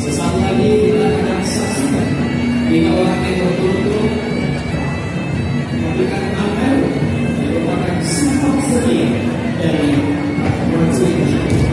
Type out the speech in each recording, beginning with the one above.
Sesaat lagi kita akan saksikan 5 orang yang berturut-turut memberikan amal yang merupakan sifat setia dari Rasulullah.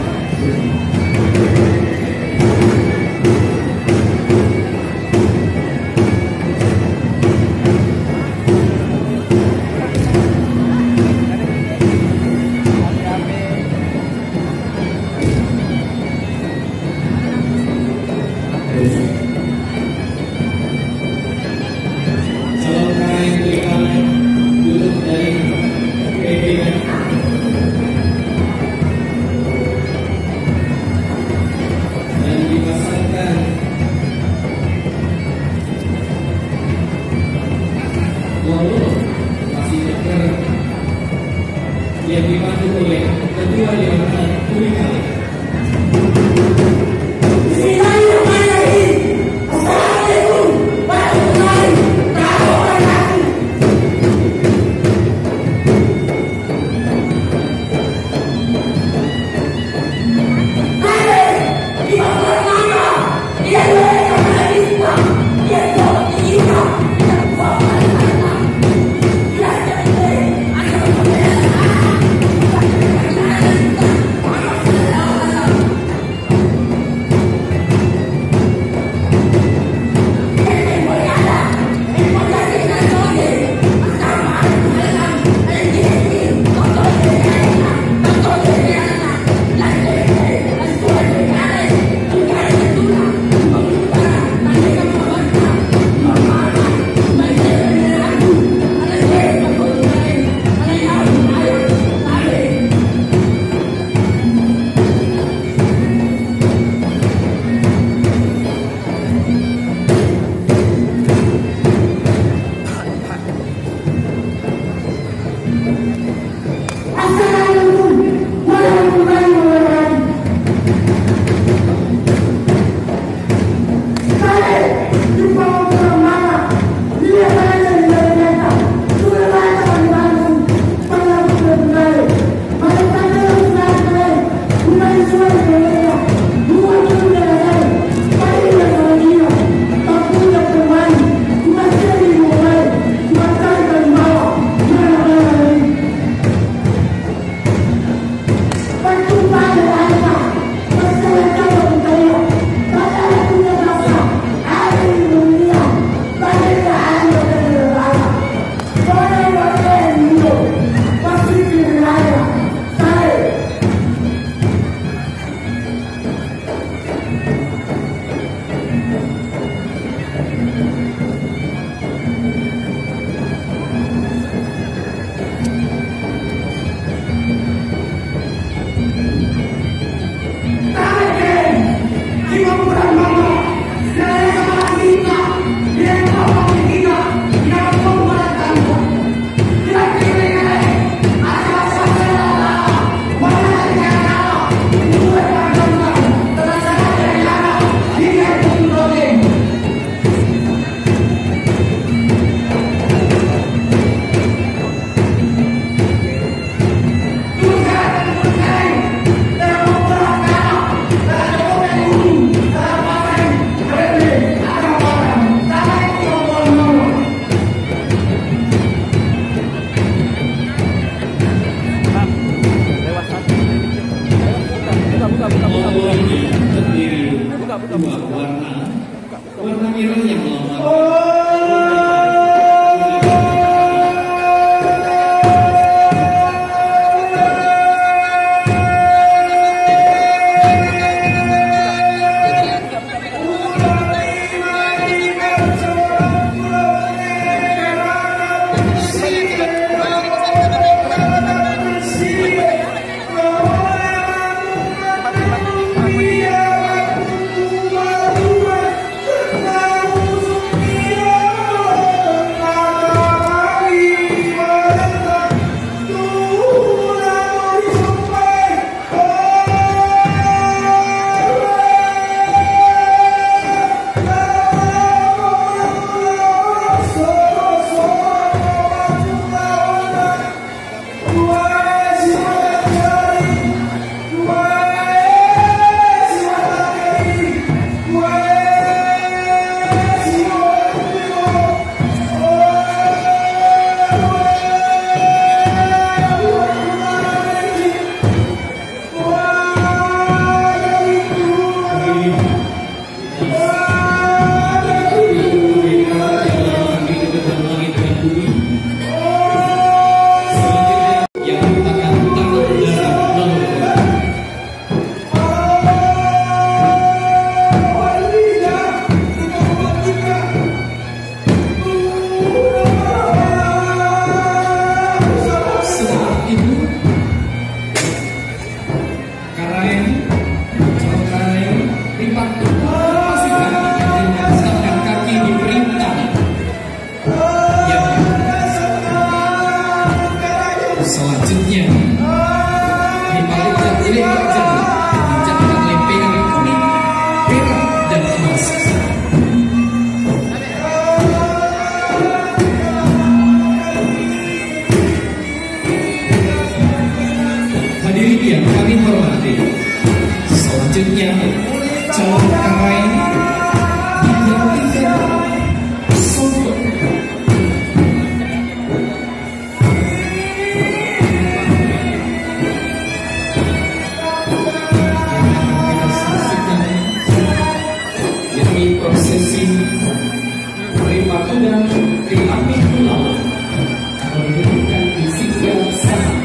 warna merah yang lama. Selanjutnya di balik jam ini diinjakkan lempengan kuning, merah, dan emas. Hadirin yang kami hormati, selanjutnya calon karai digantikan songkok. Prosesi terima pedang di api pulau memberikan isi yang sama.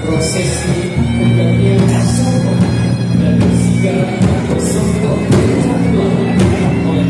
Prosesi pembagian songkok dan segala macam songkok dilakukan oleh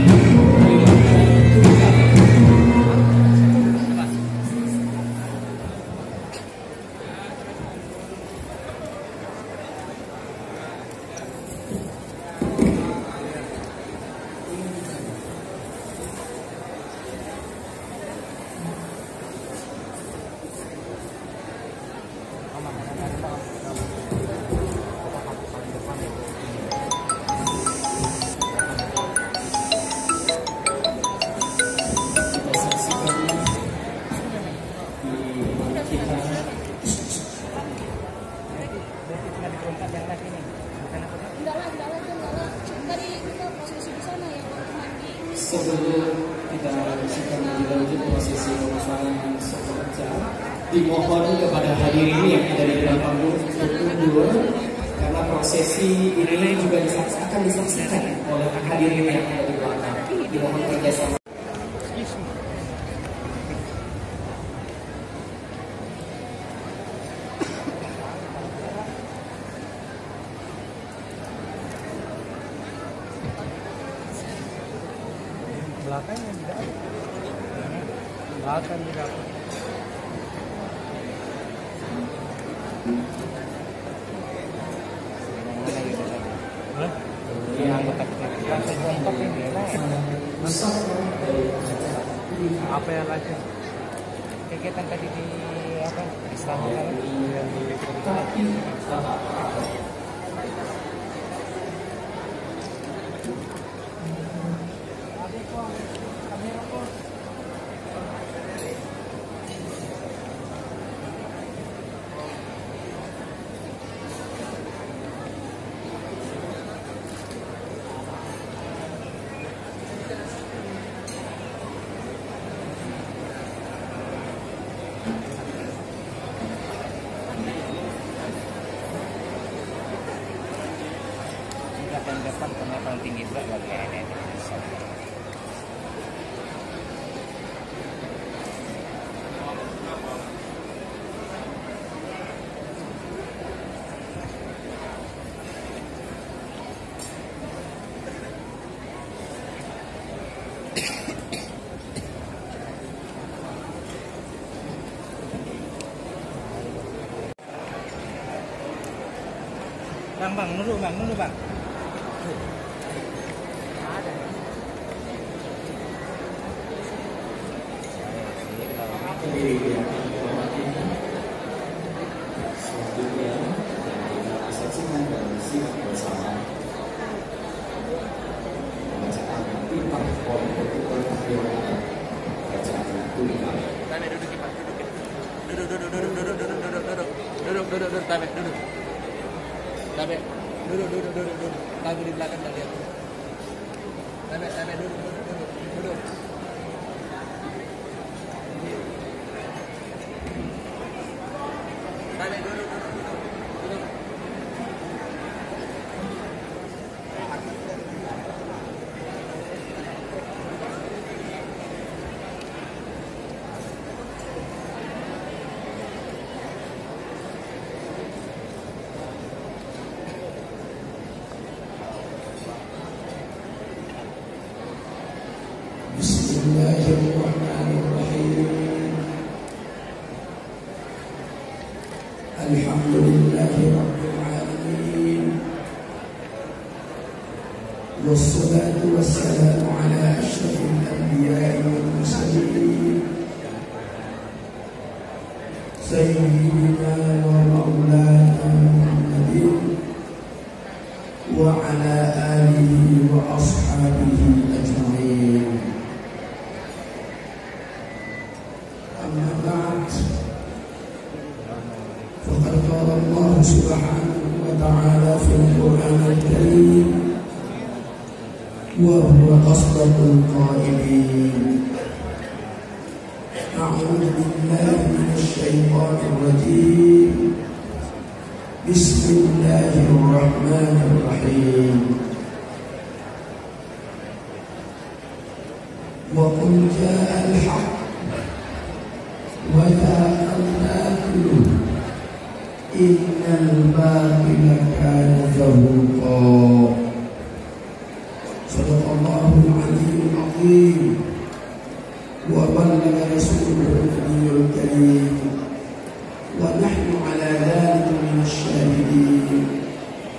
Sebelum kita saksikan lebih lanjut prosesi pemasangan seperti dimohon kepada hadirin yang ada di dalam panggung tour karena prosesi ini juga akan disaksikan oleh hadirin yang ada di belakang. Dimohon kerjasama. Belakangnya tidak ada. Belakang tidak ada. Hah? Yang kompak ini apa yang lagi? Kegiatan tadi di apa? Istana Tapi yang depan karena paling tinggi juga lagi ini. Bang, duduk bang. selanjutnya kita saksikan dan simak bersama pembacaan titah politik keagamaan bacaan tulisan. Duduk. Kaki di belakang tadi. Duduk. Bismillahirrahmanirrahim. Alhamdulillahi rabbil alamin. Wassalatu wassalamu ala asyrafil anbiya'i wal mursalin sayyidina wa maulana Muhammadin wa ala alihi wa ashabihi ajma'in. Amma ba'd. Faqad qala Allah subhanahu wa ta'ala fil Qur'anil Karim wa huwa asdaqul qailin. A'udzu billahi minasy syaithanir rajim. Bismillahirrahmanirrahim. Wa qul ja'al haqq wa zahaqal batil innal batila kana zahuqa. Sadaqallahul aliyyul azim wa ballaga rasuluhul nabiyyul karim wa nahnu ala dhalika minasy syahidin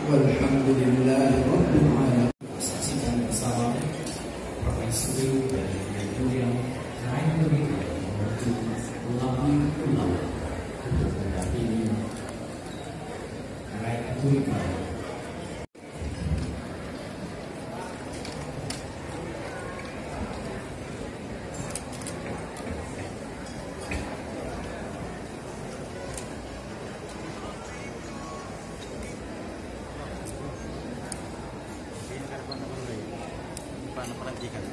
walhamdulillahi rabbil alamin. Saksikan bersama profesi dari Kementerian Rakyat Republik menuju pulau untuk mendampingi Rakyat Republik. Pelantikan.